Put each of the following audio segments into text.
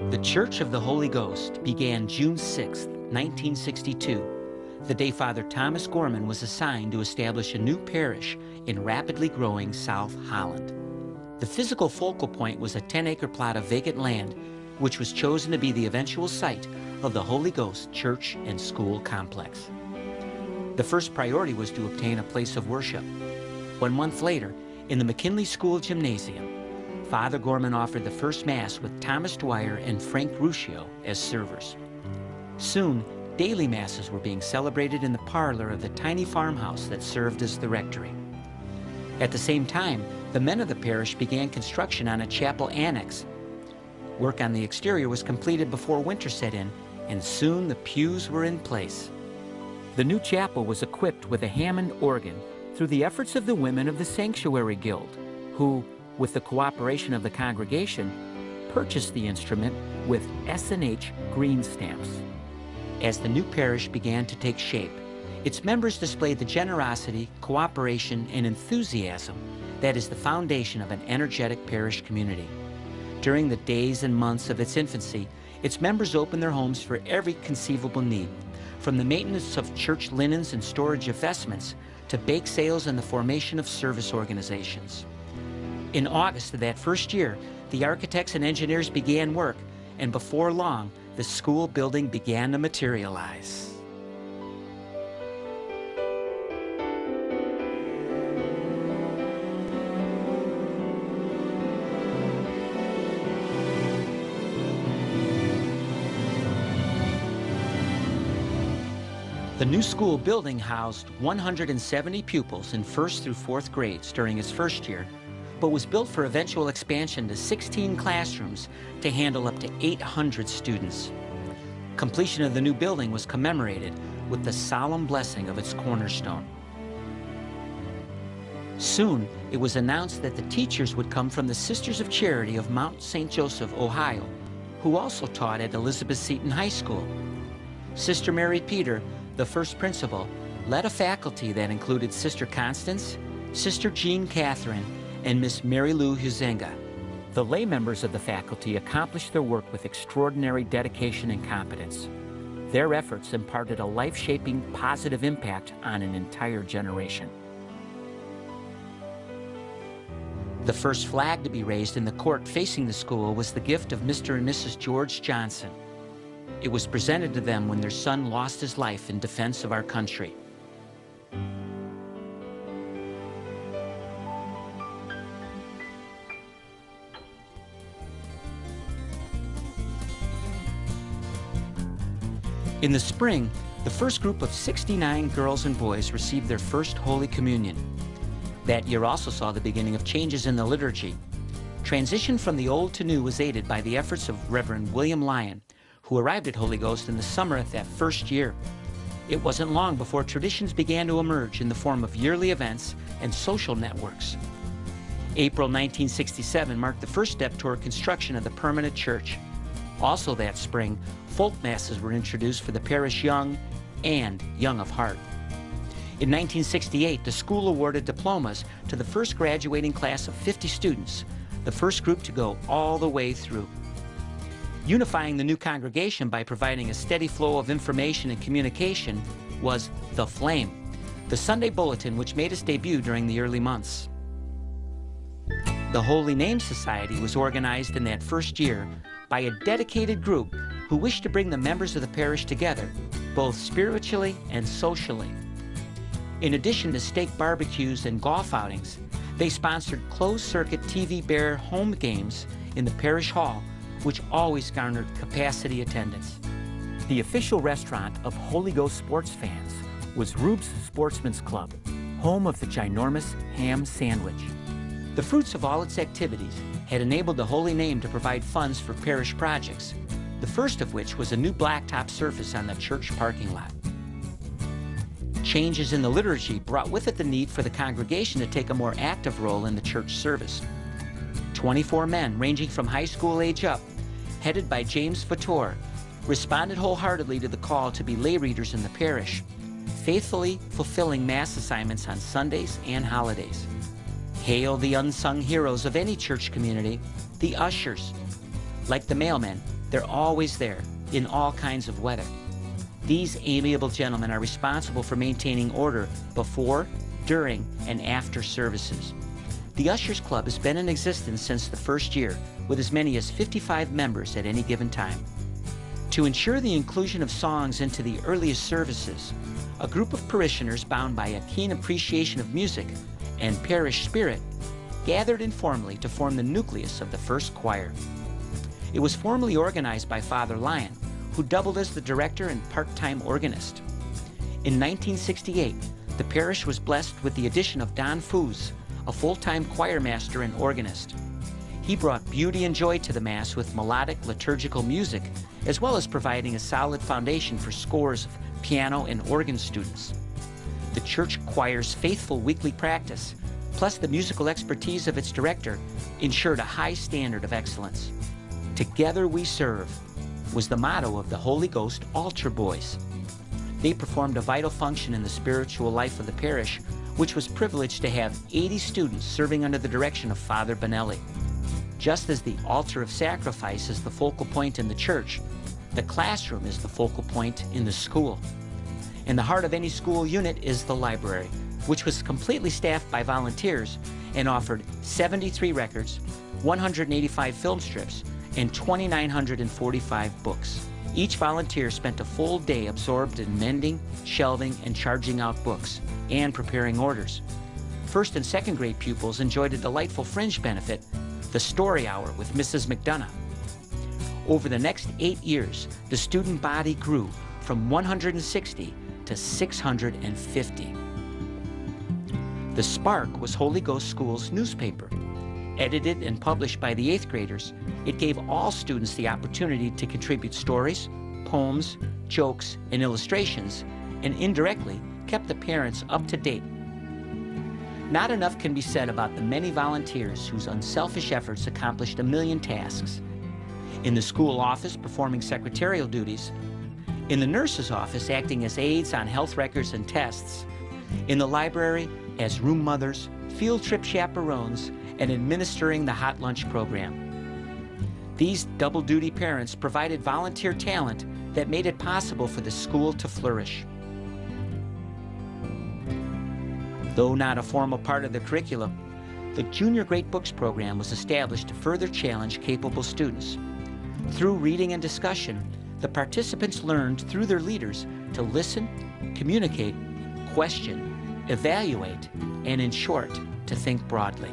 The Church of the Holy Ghost began June 6, 1962, the day Father Thomas Gorman was assigned to establish a new parish in rapidly growing South Holland. The physical focal point was a 10-acre plot of vacant land, which was chosen to be the eventual site of the Holy Ghost Church and School Complex. The first priority was to obtain a place of worship. 1 month later, in the McKinley School Gymnasium, Father Gorman offered the first Mass with Thomas Dwyer and Frank Ruscio as servers. Soon, daily Masses were being celebrated in the parlor of the tiny farmhouse that served as the rectory. At the same time, the men of the parish began construction on a chapel annex. Work on the exterior was completed before winter set in, and soon the pews were in place. The new chapel was equipped with a Hammond organ through the efforts of the women of the Sanctuary Guild, who, with the cooperation of the congregation, purchased the instrument with S&H green stamps. As the new parish began to take shape, its members displayed the generosity, cooperation, and enthusiasm that is the foundation of an energetic parish community. During the days and months of its infancy, its members opened their homes for every conceivable need, from the maintenance of church linens and storage of vestments to bake sales and the formation of service organizations. In August of that first year, the architects and engineers began work, and before long, the school building began to materialize. The new school building housed 170 pupils in 1st through 4th grades during its first year, but was built for eventual expansion to 16 classrooms to handle up to 800 students. Completion of the new building was commemorated with the solemn blessing of its cornerstone. Soon, it was announced that the teachers would come from the Sisters of Charity of Mount St. Joseph, Ohio, who also taught at Elizabeth Seton High School. Sister Mary Peter, the first principal, led a faculty that included Sister Constance, Sister Jean Catherine, and Miss Mary Lou Huizenga. The lay members of the faculty accomplished their work with extraordinary dedication and competence. Their efforts imparted a life-shaping, positive impact on an entire generation. The first flag to be raised in the court facing the school was the gift of Mr. and Mrs. George Johnson. It was presented to them when their son lost his life in defense of our country. In the spring, the first group of 69 girls and boys received their first Holy Communion. That year also saw the beginning of changes in the liturgy. Transition from the old to new was aided by the efforts of Reverend William Lyon, who arrived at Holy Ghost in the summer of that first year. It wasn't long before traditions began to emerge in the form of yearly events and social networks. April 1967 marked the first step toward construction of the permanent church. Also that spring, folk masses were introduced for the parish young and young of heart. In 1968, the school awarded diplomas to the first graduating class of 50 students, the first group to go all the way through. Unifying the new congregation by providing a steady flow of information and communication was The Flame, the Sunday bulletin which made its debut during the early months. The Holy Name Society was organized in that first year by a dedicated group who wished to bring the members of the parish together, both spiritually and socially. In addition to steak barbecues and golf outings, they sponsored closed-circuit TV Bear home games in the parish hall, which always garnered capacity attendance. The official restaurant of Holy Ghost sports fans was Rube's Sportsman's Club, home of the ginormous ham sandwich. The fruits of all its activities had enabled the Holy Name to provide funds for parish projects, the first of which was a new blacktop surface on the church parking lot. Changes in the liturgy brought with it the need for the congregation to take a more active role in the church service. 24 men, ranging from high school age up, headed by James Vitor, responded wholeheartedly to the call to be lay readers in the parish, faithfully fulfilling Mass assignments on Sundays and holidays. Hail the unsung heroes of any church community, the ushers. Like the mailmen, They're always there, in all kinds of weather. These amiable gentlemen are responsible for maintaining order before, during, and after services. The Ushers Club has been in existence since the first year, with as many as 55 members at any given time. To ensure the inclusion of songs into the earliest services, a group of parishioners bound by a keen appreciation of music and parish spirit gathered informally to form the nucleus of the first choir. It was formally organized by Father Lyon, who doubled as the director and part-time organist. In 1968, the parish was blessed with the addition of Don Foos, a full-time choir master and organist. He brought beauty and joy to the Mass with melodic liturgical music, as well as providing a solid foundation for scores of piano and organ students. The church choir's faithful weekly practice, plus the musical expertise of its director, ensured a high standard of excellence. "Together we serve" was the motto of the Holy Ghost Altar Boys. They performed a vital function in the spiritual life of the parish, which was privileged to have 80 students serving under the direction of Father Bonelli. Just as the altar of sacrifice is the focal point in the church, the classroom is the focal point in the school. In the heart of any school unit is the library, which was completely staffed by volunteers and offered 73 records, 185 film strips, and 2,945 books. Each volunteer spent a full day absorbed in mending, shelving, and charging out books, and preparing orders. First and second grade pupils enjoyed a delightful fringe benefit, the Story Hour with Mrs. McDonough. Over the next 8 years, the student body grew from 160 to 650. The Spark was Holy Ghost School's newspaper. Edited and published by the 8th graders, it gave all students the opportunity to contribute stories, poems, jokes, and illustrations, and indirectly kept the parents up to date. Not enough can be said about the many volunteers whose unselfish efforts accomplished a million tasks. In the school office, performing secretarial duties, in the nurse's office, acting as aides on health records and tests, in the library, as room mothers, field trip chaperones, and administering the hot lunch program. These double-duty parents provided volunteer talent that made it possible for the school to flourish. Though not a formal part of the curriculum, the Junior Great Books program was established to further challenge capable students. Through reading and discussion, the participants learned through their leaders to listen, communicate, question, evaluate, and in short, to think broadly.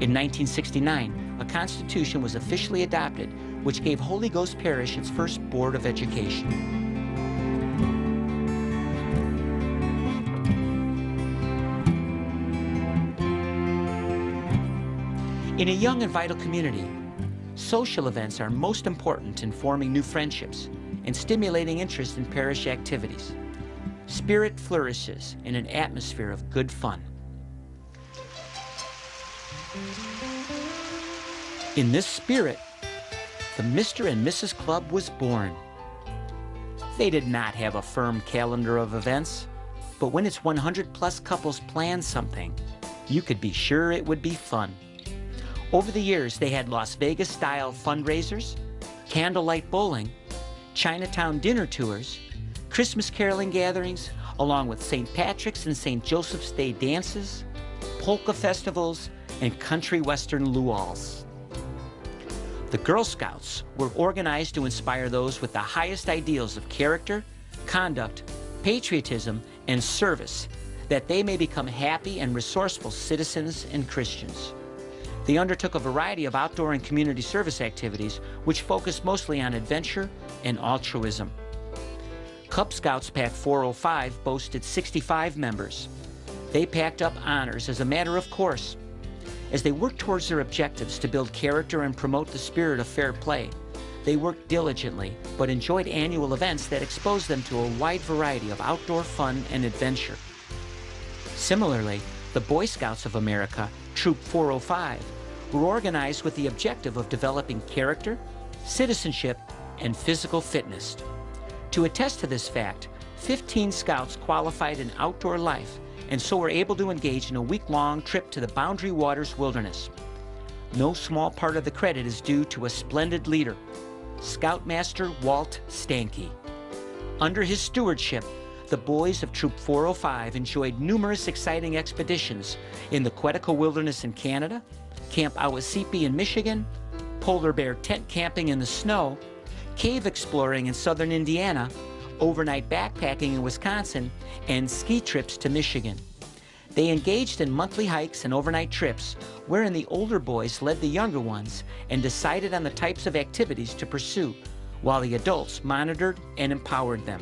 In 1969, a constitution was officially adopted, which gave Holy Ghost Parish its first Board of Education. In a young and vital community, social events are most important in forming new friendships and stimulating interest in parish activities. Spirit flourishes in an atmosphere of good fun. In this spirit, the Mr. and Mrs. Club was born. They did not have a firm calendar of events, but when its 100-plus couples planned something, you could be sure it would be fun. Over the years, they had Las Vegas-style fundraisers, candlelight bowling, Chinatown dinner tours, Christmas caroling gatherings, along with St. Patrick's and St. Joseph's Day dances, polka festivals, and country western luau's. The Girl Scouts were organized to inspire those with the highest ideals of character, conduct, patriotism, and service, that they may become happy and resourceful citizens and Christians. They undertook a variety of outdoor and community service activities, which focused mostly on adventure and altruism. Cub Scouts Pack 405 boasted 65 members. They packed up honors as a matter of course. As they worked towards their objectives to build character and promote the spirit of fair play, they worked diligently but enjoyed annual events that exposed them to a wide variety of outdoor fun and adventure. Similarly, the Boy Scouts of America, Troop 405, were organized with the objective of developing character, citizenship, and physical fitness. To attest to this fact, 15 scouts qualified in outdoor life and so were able to engage in a week-long trip to the Boundary Waters Wilderness. no small part of the credit is due to a splendid leader, Scoutmaster Walt Stanke. Under his stewardship, the boys of Troop 405 enjoyed numerous exciting expeditions in the Quetico Wilderness in Canada, Camp Awasipi in Michigan, polar bear tent camping in the snow, cave exploring in southern Indiana, overnight backpacking in Wisconsin, and ski trips to Michigan. They engaged in monthly hikes and overnight trips, wherein the older boys led the younger ones and decided on the types of activities to pursue, while the adults monitored and empowered them.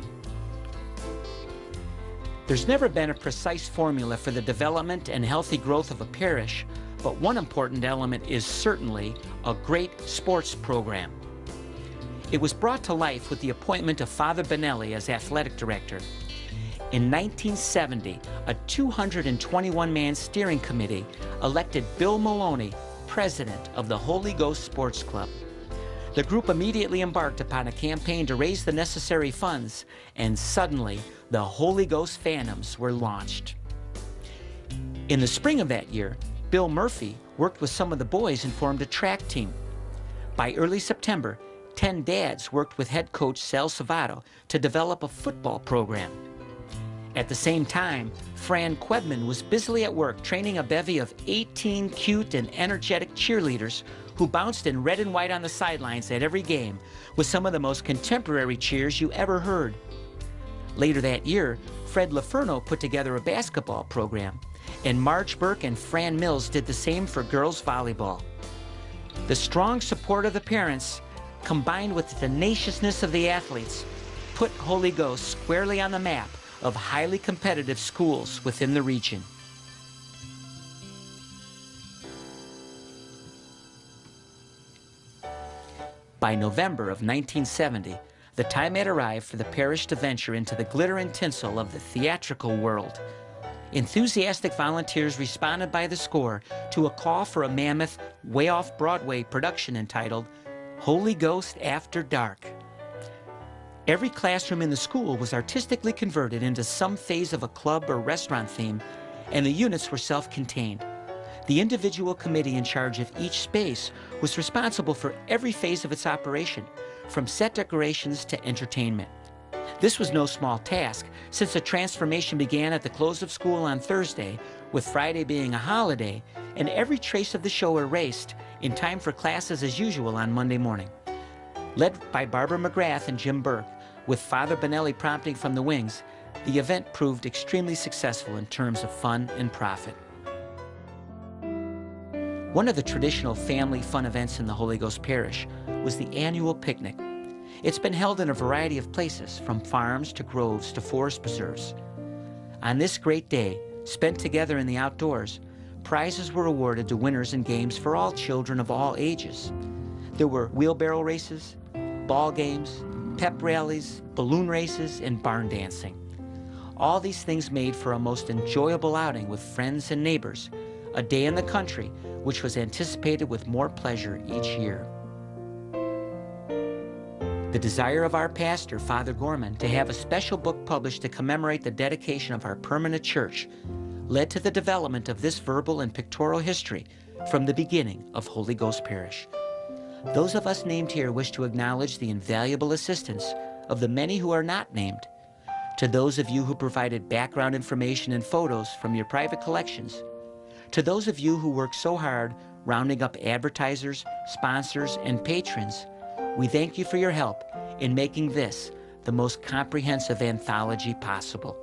There's never been a precise formula for the development and healthy growth of a parish, but one important element is certainly a great sports program. It was brought to life with the appointment of Father Benelli as athletic director. In 1970, a 221-man steering committee elected Bill Maloney president of the Holy Ghost Sports Club. The group immediately embarked upon a campaign to raise the necessary funds, and suddenly the Holy Ghost Phantoms were launched. In the spring of that year, Bill Murphy worked with some of the boys and formed a track team. By early September, 10 dads worked with head coach Sal Savato to develop a football program. At the same time, Fran Quedman was busily at work training a bevy of 18 cute and energetic cheerleaders who bounced in red and white on the sidelines at every game with some of the most contemporary cheers you ever heard. Later that year, Fred LaFerno put together a basketball program, and Marge Burke and Fran Mills did the same for girls volleyball. The strong support of the parents, combined with the tenaciousness of the athletes, put Holy Ghost squarely on the map of highly competitive schools within the region. By November of 1970, the time had arrived for the parish to venture into the glitter and tinsel of the theatrical world. Enthusiastic volunteers responded by the score to a call for a mammoth, way-off-Broadway production entitled Holy Ghost After Dark. Every classroom in the school was artistically converted into some phase of a club or restaurant theme, and the units were self-contained. The individual committee in charge of each space was responsible for every phase of its operation, from set decorations to entertainment. This was no small task, since the transformation began at the close of school on Thursday, with Friday being a holiday, and every trace of the show erased in time for classes as usual on Monday morning. Led by Barbara McGrath and Jim Burke, with Father Benelli prompting from the wings, the event proved extremely successful in terms of fun and profit. One of the traditional family fun events in the Holy Ghost Parish was the annual picnic. It's been held in a variety of places, from farms to groves to forest preserves. On this great day, spent together in the outdoors, prizes were awarded to winners in games for all children of all ages. There were wheelbarrow races, ball games, pep rallies, balloon races, and barn dancing. All these things made for a most enjoyable outing with friends and neighbors, a day in the country which was anticipated with more pleasure each year. The desire of our pastor, Father Gorman, to have a special book published to commemorate the dedication of our permanent church led to the development of this verbal and pictorial history from the beginning of Holy Ghost Parish. Those of us named here wish to acknowledge the invaluable assistance of the many who are not named. To those of you who provided background information and photos from your private collections. To those of you who worked so hard rounding up advertisers, sponsors, and patrons, we thank you for your help in making this the most comprehensive anthology possible.